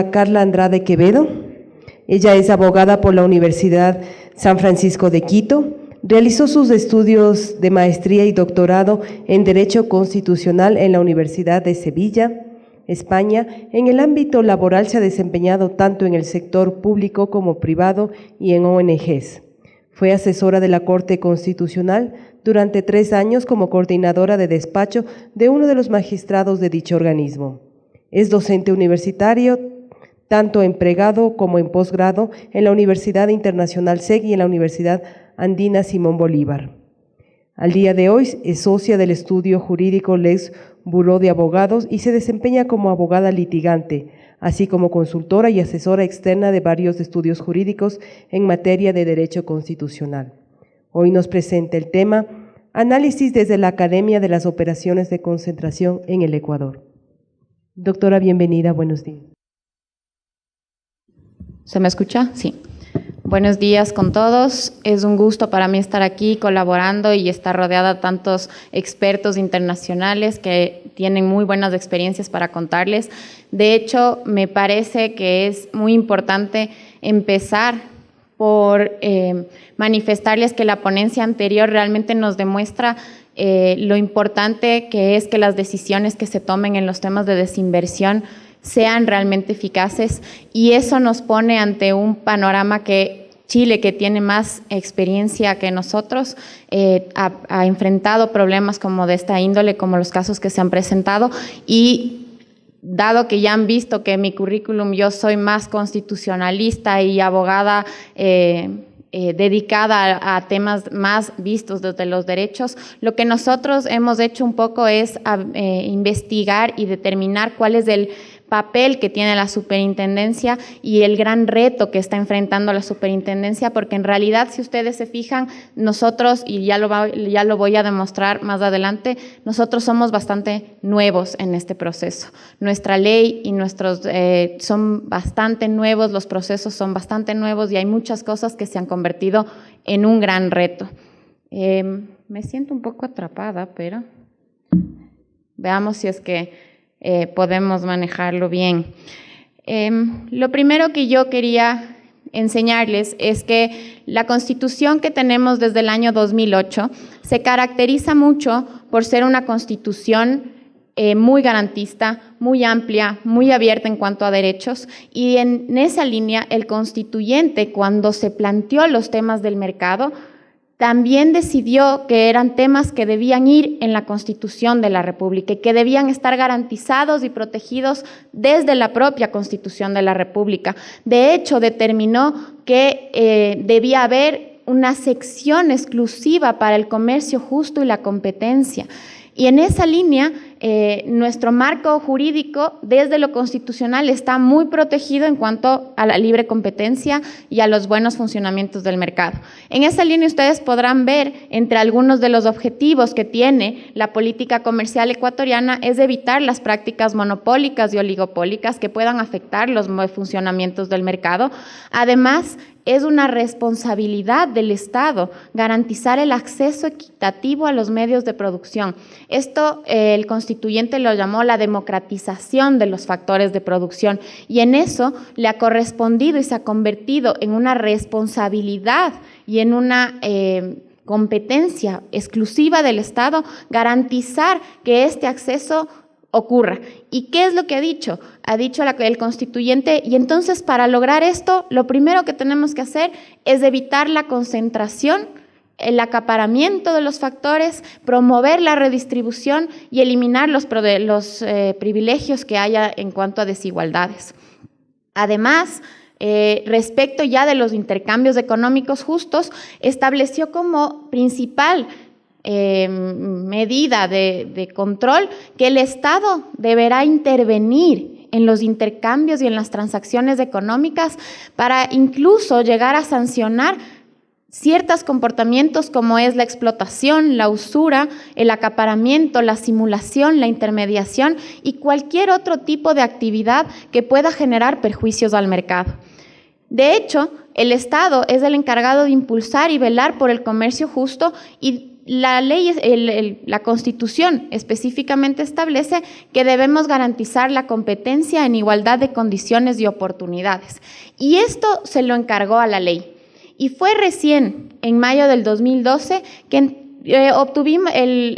doctora Carla Andrade Quevedo. Ella es abogada por la Universidad San Francisco de Quito. Realizó sus estudios de maestría y doctorado en Derecho Constitucional en la Universidad de Sevilla, España. En el ámbito laboral se ha desempeñado tanto en el sector público como privado y en ONGs. Fue asesora de la Corte Constitucional durante 3 años como coordinadora de despacho de uno de los magistrados de dicho organismo. Es docente universitario, tanto en pregrado como en posgrado, en la Universidad Internacional SEG y en la Universidad Andina Simón Bolívar. Al día de hoy es socia del estudio jurídico Lex Buró de Abogados y se desempeña como abogada litigante, así como consultora y asesora externa de varios estudios jurídicos en materia de derecho constitucional. Hoy nos presenta el tema Análisis desde la Academia de las Operaciones de Concentración en el Ecuador. Doctora, bienvenida, buenos días. ¿Se me escucha? Sí. Buenos días con todos. Es un gusto para mí estar aquí colaborando y estar rodeada de tantos expertos internacionales que tienen muy buenas experiencias para contarles. De hecho, me parece que es muy importante empezar por manifestarles que la ponencia anterior realmente nos demuestra lo importante que es que las decisiones que se tomen en los temas de desinversión sean realmente eficaces, y eso nos pone ante un panorama que Chile, que tiene más experiencia que nosotros, ha enfrentado problemas como de esta índole, como los casos que se han presentado, y dado que ya han visto que en mi currículum yo soy más constitucionalista y abogada dedicada a temas más vistos desde los derechos, lo que nosotros hemos hecho un poco es investigar y determinar cuál es el papel que tiene la superintendencia y el gran reto que está enfrentando la superintendencia, porque en realidad, si ustedes se fijan, nosotros, y ya lo voy a demostrar más adelante, nosotros somos bastante nuevos en este proceso. Nuestra ley y nuestros son bastante nuevos, los procesos son bastante nuevos y hay muchas cosas que se han convertido en un gran reto. Me siento un poco atrapada, pero veamos si es que podemos manejarlo bien. Lo primero que yo quería enseñarles es que la Constitución que tenemos desde el año 2008 se caracteriza mucho por ser una Constitución muy garantista, muy amplia, muy abierta en cuanto a derechos, y en esa línea el constituyente, cuando se planteó los temas del mercado, también decidió que eran temas que debían ir en la Constitución de la República y que debían estar garantizados y protegidos desde la propia Constitución de la República. De hecho, determinó que debía haber una sección exclusiva para el comercio justo y la competencia. Y en esa línea, nuestro marco jurídico desde lo constitucional está muy protegido en cuanto a la libre competencia y a los buenos funcionamientos del mercado. En esa línea ustedes podrán ver entre algunos de los objetivos que tiene la política comercial ecuatoriana es evitar las prácticas monopólicas y oligopólicas que puedan afectar los funcionamientos del mercado. Además, es una responsabilidad del Estado garantizar el acceso equitativo a los medios de producción. Esto el constituyente lo llamó la democratización de los factores de producción, y en eso le ha correspondido y se ha convertido en una responsabilidad y en una competencia exclusiva del Estado garantizar que este acceso ocurra. ¿Y qué es lo que ha dicho? Ha dicho el constituyente, y entonces para lograr esto, lo primero que tenemos que hacer es evitar la concentración, el acaparamiento de los factores, promover la redistribución y eliminar los privilegios que haya en cuanto a desigualdades. Además, respecto ya de los intercambios económicos justos, estableció como principal medida de control que el Estado deberá intervenir en los intercambios y en las transacciones económicas para incluso llegar a sancionar ciertos comportamientos como es la explotación, la usura, el acaparamiento, la simulación, la intermediación y cualquier otro tipo de actividad que pueda generar perjuicios al mercado. De hecho, el Estado es el encargado de impulsar y velar por el comercio justo y la ley, la Constitución específicamente establece que debemos garantizar la competencia en igualdad de condiciones y oportunidades. Y esto se lo encargó a la ley. Y fue recién, en mayo del 2012, que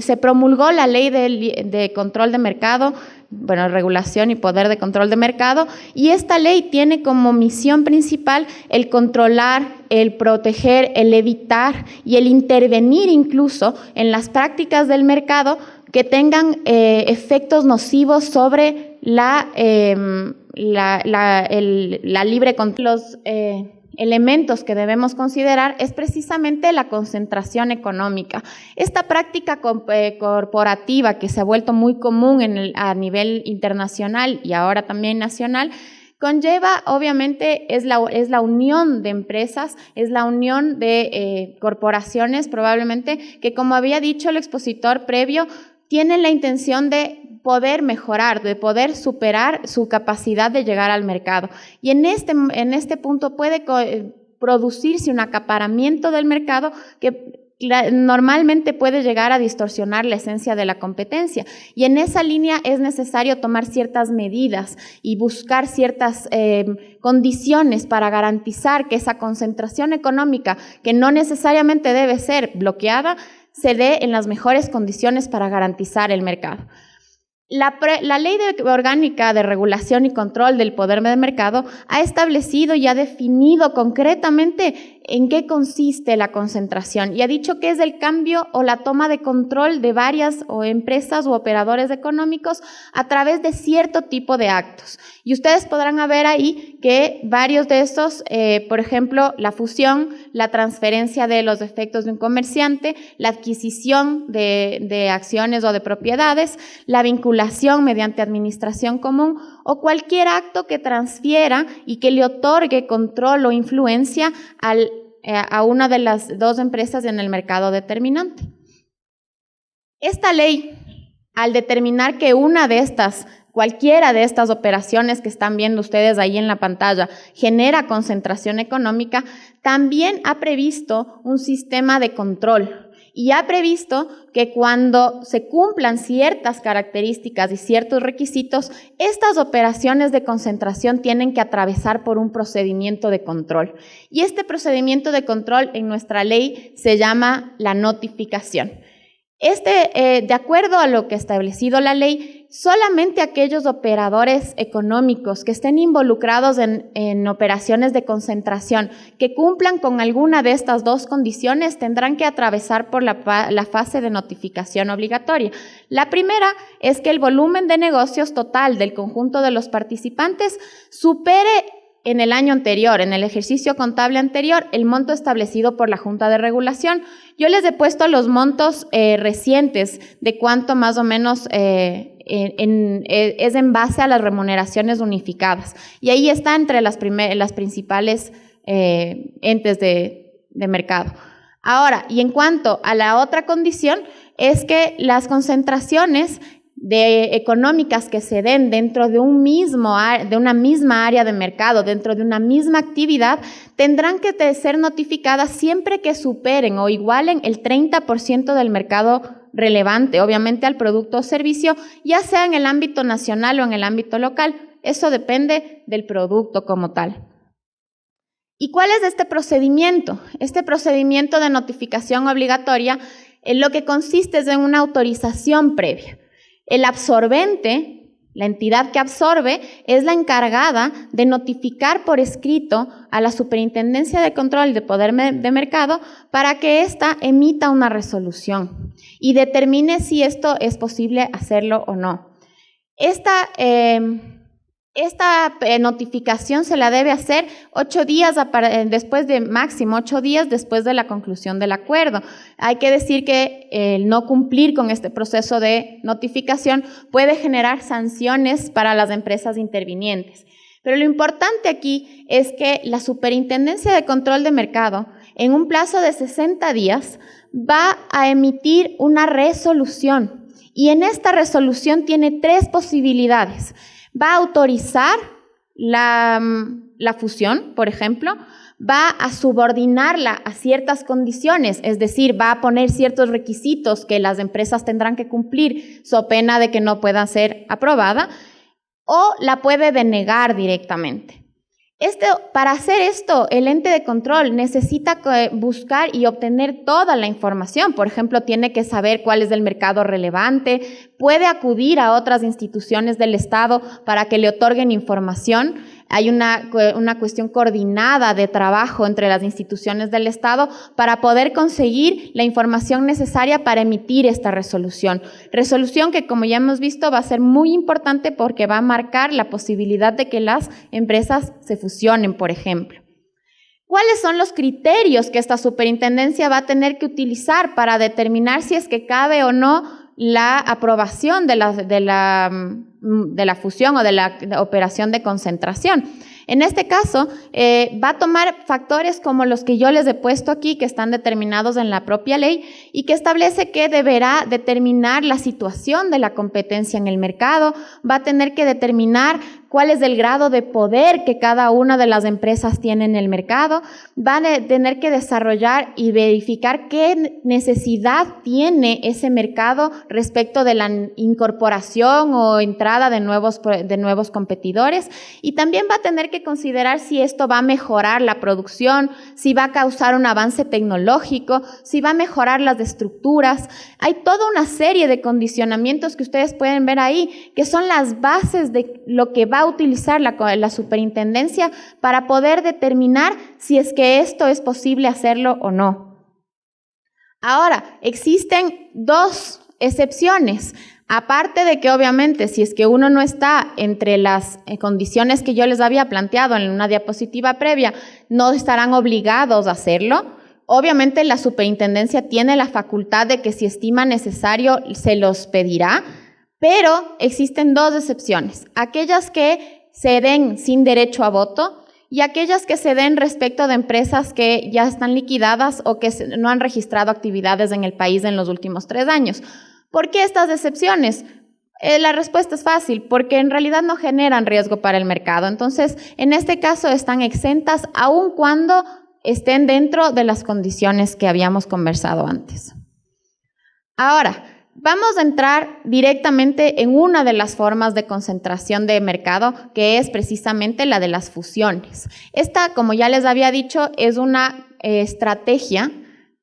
se promulgó la ley de control de mercado, bueno, regulación y poder de control de mercado, y esta ley tiene como misión principal el controlar, el proteger, el evitar y el intervenir incluso en las prácticas del mercado que tengan efectos nocivos sobre la libre control. Los elementos que debemos considerar es precisamente la concentración económica. Esta práctica corporativa que se ha vuelto muy común a nivel internacional y ahora también nacional, conlleva, obviamente, es la unión de empresas, es la unión de corporaciones, probablemente, que como había dicho el expositor previo, tienen la intención de poder mejorar, de poder superar su capacidad de llegar al mercado. Y en este punto puede producirse un acaparamiento del mercado que normalmente puede llegar a distorsionar la esencia de la competencia. Y en esa línea es necesario tomar ciertas medidas y buscar ciertas condiciones para garantizar que esa concentración económica, que no necesariamente debe ser bloqueada, se dé en las mejores condiciones para garantizar el mercado. La Ley Orgánica de Regulación y Control del Poder de Mercado ha establecido y ha definido concretamente en qué consiste la concentración y ha dicho que es el cambio o la toma de control de varias empresas u operadores económicos a través de cierto tipo de actos. Y ustedes podrán ver ahí que varios de estos, por ejemplo, la fusión, la transferencia de los efectos de un comerciante, la adquisición de acciones o de propiedades, la vinculación mediante administración común o cualquier acto que transfiera y que le otorgue control o influencia a una de las dos empresas en el mercado determinante. Esta ley, al determinar que cualquiera de estas operaciones que están viendo ustedes ahí en la pantalla genera concentración económica, también ha previsto un sistema de control y ha previsto que cuando se cumplan ciertas características y ciertos requisitos, estas operaciones de concentración tienen que atravesar por un procedimiento de control. Y este procedimiento de control en nuestra ley se llama la notificación. De acuerdo a lo que ha establecido la ley, solamente aquellos operadores económicos que estén involucrados en operaciones de concentración que cumplan con alguna de estas dos condiciones tendrán que atravesar por la fase de notificación obligatoria. La primera es que el volumen de negocios total del conjunto de los participantes supere en el año anterior, en el ejercicio contable anterior, el monto establecido por la Junta de Regulación. Yo les he puesto los montos recientes de cuánto más o menos es en base a las remuneraciones unificadas. Y ahí está entre las principales entes de mercado. Ahora, y en cuanto a la otra condición, es que las concentraciones económicas que se den dentro de una misma área de mercado, dentro de una misma actividad, tendrán que ser notificadas siempre que superen o igualen el 30% del mercado relevante, obviamente al producto o servicio, ya sea en el ámbito nacional o en el ámbito local. Eso depende del producto como tal. ¿Y cuál es este procedimiento? Este procedimiento de notificación obligatoria en lo que consiste es en una autorización previa. El absorbente, la entidad que absorbe, es la encargada de notificar por escrito a la Superintendencia de Control de Poder de Mercado para que ésta emita una resolución y determine si esto es posible hacerlo o no. Esta notificación se la debe hacer 8 días máximo 8 días después de la conclusión del acuerdo. Hay que decir que el no cumplir con este proceso de notificación puede generar sanciones para las empresas intervinientes. Pero lo importante aquí es que la Superintendencia de Control de Mercado, en un plazo de 60 días, va a emitir una resolución. Y en esta resolución tiene 3 posibilidades. Va a autorizar la la fusión, por ejemplo, va a subordinarla a ciertas condiciones, es decir, va a poner ciertos requisitos que las empresas tendrán que cumplir, so pena de que no pueda ser aprobada, o la puede denegar directamente. Para hacer esto, el ente de control necesita buscar y obtener toda la información. Por ejemplo, tiene que saber cuál es el mercado relevante, puede acudir a otras instituciones del Estado para que le otorguen información. Hay una cuestión coordinada de trabajo entre las instituciones del Estado para poder conseguir la información necesaria para emitir esta resolución. Resolución que, como ya hemos visto, va a ser muy importante porque va a marcar la posibilidad de que las empresas se fusionen, por ejemplo. ¿Cuáles son los criterios que esta superintendencia va a tener que utilizar para determinar si es que cabe o no la aprobación de la fusión o de la operación de concentración? En este caso, va a tomar factores como los que yo les he puesto aquí, que están determinados en la propia ley y que establece que deberá determinar la situación de la competencia en el mercado, va a tener que determinar cuál es el grado de poder que cada una de las empresas tiene en el mercado, van a tener que desarrollar y verificar qué necesidad tiene ese mercado respecto de la incorporación o entrada de nuevos competidores, y también va a tener que considerar si esto va a mejorar la producción, si va a causar un avance tecnológico, si va a mejorar las estructuras. Hay toda una serie de condicionamientos que ustedes pueden ver ahí, que son las bases de lo que va a utilizar la superintendencia para poder determinar si es que esto es posible hacerlo o no. Ahora, existen dos excepciones. Aparte de que obviamente si es que uno no está entre las condiciones que yo les había planteado en una diapositiva previa, no estarán obligados a hacerlo. Obviamente la superintendencia tiene la facultad de que si estima necesario se los pedirá, pero existen dos excepciones, aquellas que se den sin derecho a voto y aquellas que se den respecto de empresas que ya están liquidadas o que no han registrado actividades en el país en los últimos 3 años. ¿Por qué estas excepciones? La respuesta es fácil, porque en realidad no generan riesgo para el mercado. Entonces, en este caso están exentas aun cuando estén dentro de las condiciones que habíamos conversado antes. Ahora, vamos a entrar directamente en una de las formas de concentración de mercado, que es precisamente la de las fusiones. Esta, como ya les había dicho, es una estrategia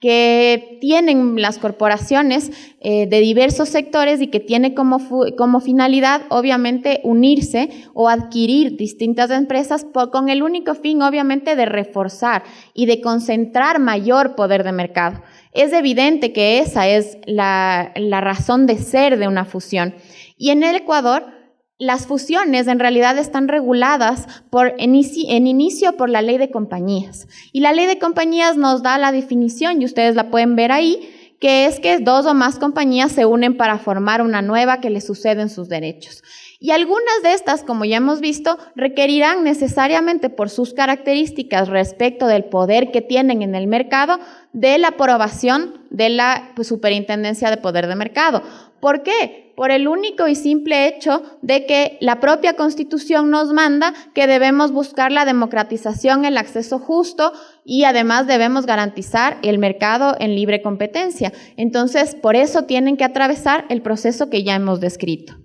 que tienen las corporaciones de diversos sectores y que tiene como finalidad, obviamente, unirse o adquirir distintas empresas con el único fin, obviamente, de reforzar y de concentrar mayor poder de mercado. Es evidente que esa es la razón de ser de una fusión. Y en el Ecuador, las fusiones en realidad están reguladas en inicio por la ley de compañías. Y la ley de compañías nos da la definición, y ustedes la pueden ver ahí, que es que 2 o más compañías se unen para formar una nueva que le suceden sus derechos. Y algunas de estas, como ya hemos visto, requerirán necesariamente por sus características respecto del poder que tienen en el mercado, de la aprobación de la Superintendencia de Poder de Mercado. ¿Por qué? Por el único y simple hecho de que la propia Constitución nos manda que debemos buscar la democratización, el acceso justo y además debemos garantizar el mercado en libre competencia. Entonces, por eso tienen que atravesar el proceso que ya hemos descrito.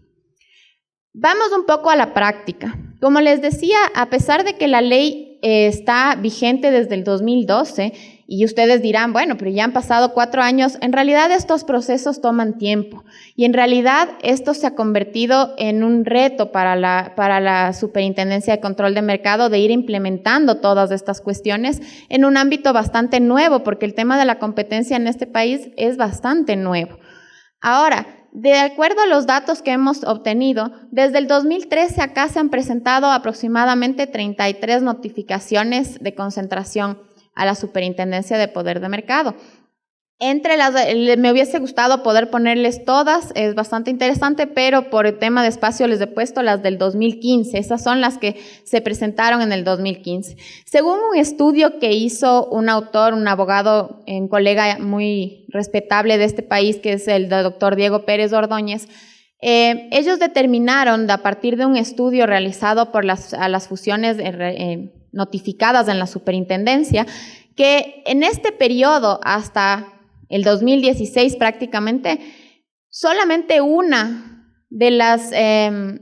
Vamos un poco a la práctica. Como les decía, a pesar de que la ley está vigente desde el 2012, y ustedes dirán, bueno, pero ya han pasado 4 años, en realidad estos procesos toman tiempo y en realidad esto se ha convertido en un reto para la Superintendencia de Control de Mercado de ir implementando todas estas cuestiones en un ámbito bastante nuevo, porque el tema de la competencia en este país es bastante nuevo. Ahora, de acuerdo a los datos que hemos obtenido, desde el 2013 acá se han presentado aproximadamente 33 notificaciones de concentración a la Superintendencia de Poder de Mercado. Me hubiese gustado poder ponerles todas, es bastante interesante, pero por el tema de espacio les he puesto las del 2015, esas son las que se presentaron en el 2015. Según un estudio que hizo un autor, un abogado, un colega muy respetable de este país, que es el doctor Diego Pérez Ordóñez, Ellos determinaron, a partir de un estudio realizado por las fusiones notificadas en la superintendencia, que en este periodo hasta el 2016 prácticamente, solamente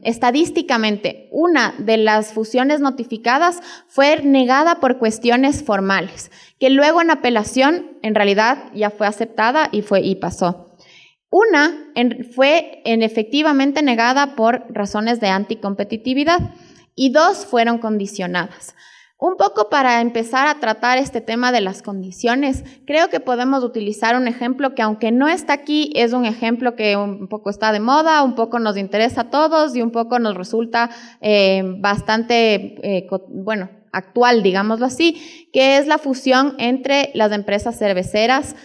estadísticamente, una de las fusiones notificadas fue negada por cuestiones formales, que luego en apelación en realidad ya fue aceptada y pasó. Una fue efectivamente negada por razones de anticompetitividad y 2 fueron condicionadas. Un poco para empezar a tratar este tema de las condiciones, creo que podemos utilizar un ejemplo que, aunque no está aquí, es un ejemplo que un poco está de moda, un poco nos interesa a todos y un poco nos resulta bastante, actual, digámoslo así, que es la fusión entre las empresas cerveceras,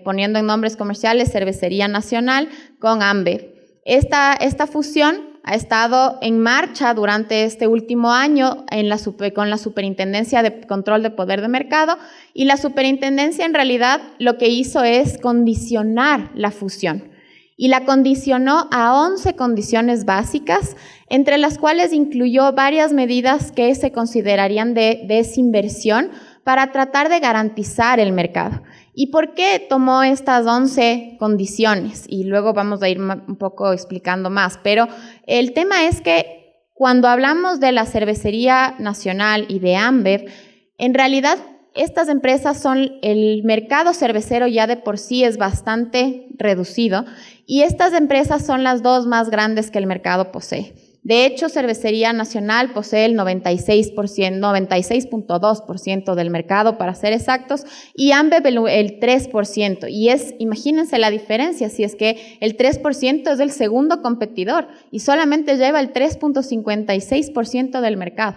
poniendo en nombres comerciales Cervecería Nacional con Ambev. Esta fusión ha estado en marcha durante este último año con la Superintendencia de Control de Poder de Mercado, y la Superintendencia en realidad lo que hizo es condicionar la fusión, y la condicionó a 11 condiciones básicas, entre las cuales incluyó varias medidas que se considerarían de desinversión para tratar de garantizar el mercado. ¿Y por qué tomó estas 11 condiciones? Y luego vamos a ir un poco explicando más, pero el tema es que cuando hablamos de la Cervecería Nacional y de Ambev, en realidad estas empresas el mercado cervecero ya de por sí es bastante reducido, y estas empresas son las 2 más grandes que el mercado posee. De hecho, Cervecería Nacional posee el 96.2% del mercado, para ser exactos, y Ambev el 3%. Y imagínense la diferencia, si es que el 3% es el segundo competidor y solamente lleva el 3.56% del mercado.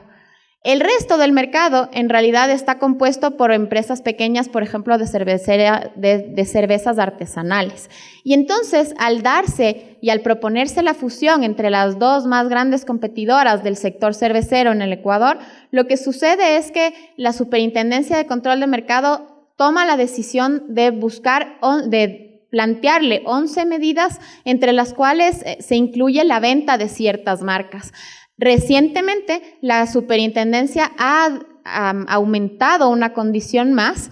El resto del mercado en realidad está compuesto por empresas pequeñas, por ejemplo, de cervezas artesanales. Y entonces, al darse y al proponerse la fusión entre las 2 más grandes competidoras del sector cervecero en el Ecuador, lo que sucede es que la Superintendencia de Control de Mercado toma la decisión de plantearle 11 medidas, entre las cuales se incluye la venta de ciertas marcas. Recientemente, la Superintendencia ha aumentado una condición más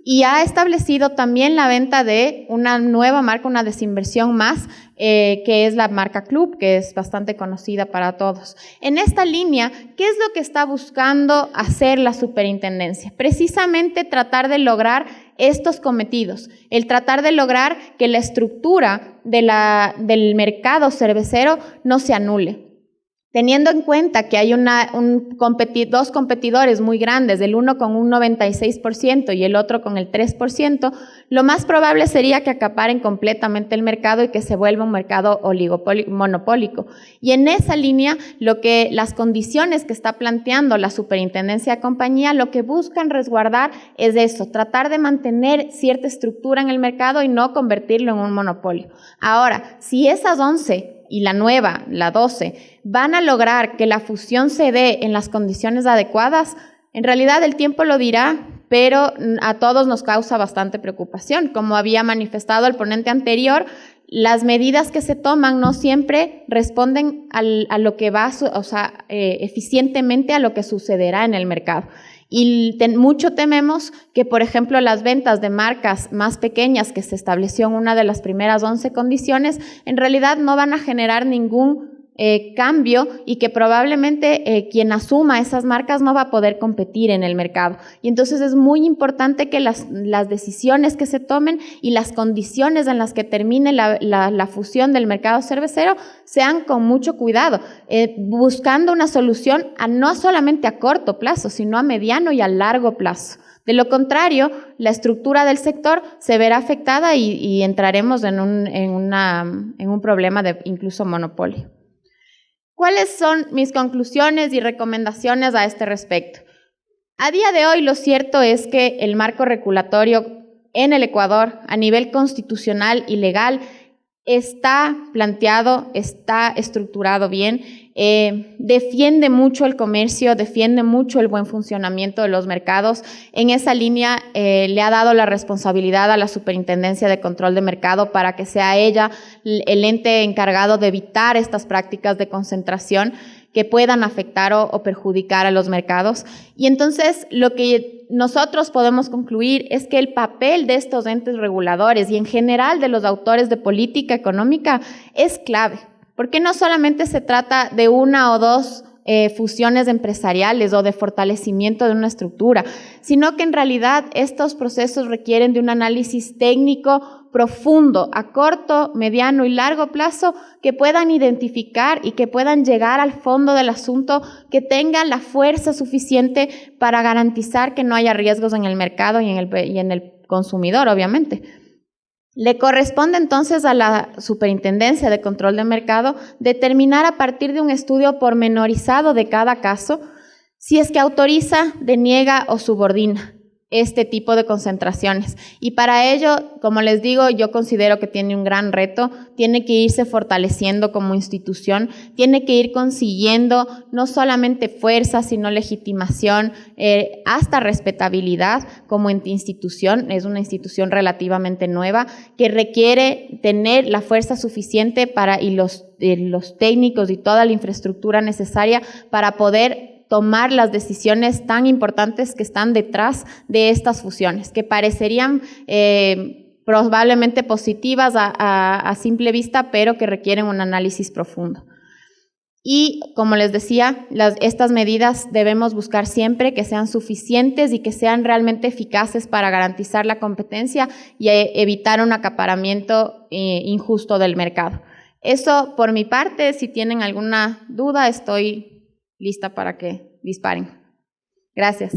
y ha establecido también la venta de una nueva marca, una desinversión más, que es la marca Club, que es bastante conocida para todos. En esta línea, ¿qué es lo que está buscando hacer la Superintendencia? Precisamente tratar de lograr estos cometidos, el tratar de lograr que la estructura del mercado cervecero no se anule. Teniendo en cuenta que hay dos competidores muy grandes, el uno con un 96% y el otro con el 3%, lo más probable sería que acaparen completamente el mercado y que se vuelva un mercado monopólico. Y en esa línea, las condiciones que está planteando la Superintendencia de Compañía, lo que buscan resguardar es eso, tratar de mantener cierta estructura en el mercado y no convertirlo en un monopolio. Ahora, si esas 11 y la nueva, la 12, van a lograr que la fusión se dé en las condiciones adecuadas, en realidad el tiempo lo dirá, pero a todos nos causa bastante preocupación. Como había manifestado el ponente anterior, las medidas que se toman no siempre responden a lo que eficientemente a lo que sucederá en el mercado. Y mucho tememos que, por ejemplo, las ventas de marcas más pequeñas que se estableció en una de las primeras 11 condiciones, en realidad no van a generar ningún cambio, y que probablemente quien asuma esas marcas no va a poder competir en el mercado. Y entonces es muy importante que las decisiones que se tomen y las condiciones en las que termine la fusión del mercado cervecero sean con mucho cuidado, buscando una solución no solamente a corto plazo, sino a mediano y a largo plazo. De lo contrario, la estructura del sector se verá afectada y entraremos en un problema de incluso monopolio. ¿Cuáles son mis conclusiones y recomendaciones a este respecto? A día de hoy, lo cierto es que el marco regulatorio en el Ecuador, a nivel constitucional y legal, está planteado, está estructurado bien. defiende mucho el comercio, defiende mucho el buen funcionamiento de los mercados. En esa línea le ha dado la responsabilidad a la Superintendencia de Control de Mercado para que sea ella el ente encargado de evitar estas prácticas de concentración que puedan afectar o perjudicar a los mercados. Y entonces lo que nosotros podemos concluir es que el papel de estos entes reguladores y en general de los autores de política económica es clave, porque no solamente se trata de una o dos fusiones empresariales o de fortalecimiento de una estructura, sino que en realidad estos procesos requieren de un análisis técnico profundo, a corto, mediano y largo plazo, que puedan identificar y que puedan llegar al fondo del asunto, que tengan la fuerza suficiente para garantizar que no haya riesgos en el mercado y en el consumidor, obviamente. Le corresponde entonces a la Superintendencia de Control de Mercado determinar a partir de un estudio pormenorizado de cada caso si es que autoriza, deniega o subordina este tipo de concentraciones. Y para ello, como les digo, yo considero que tiene un gran reto, tiene que irse fortaleciendo como institución, tiene que ir consiguiendo no solamente fuerza, sino legitimación, hasta respetabilidad como institución. Es una institución relativamente nueva que requiere tener la fuerza suficiente y los técnicos y toda la infraestructura necesaria para poder tomar las decisiones tan importantes que están detrás de estas fusiones, que parecerían probablemente positivas a simple vista, pero que requieren un análisis profundo. Y como les decía, estas medidas debemos buscar siempre que sean suficientes y que sean realmente eficaces para garantizar la competencia y evitar un acaparamiento injusto del mercado. Eso por mi parte. Si tienen alguna duda, estoy lista para que disparen. Gracias.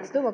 Estuvo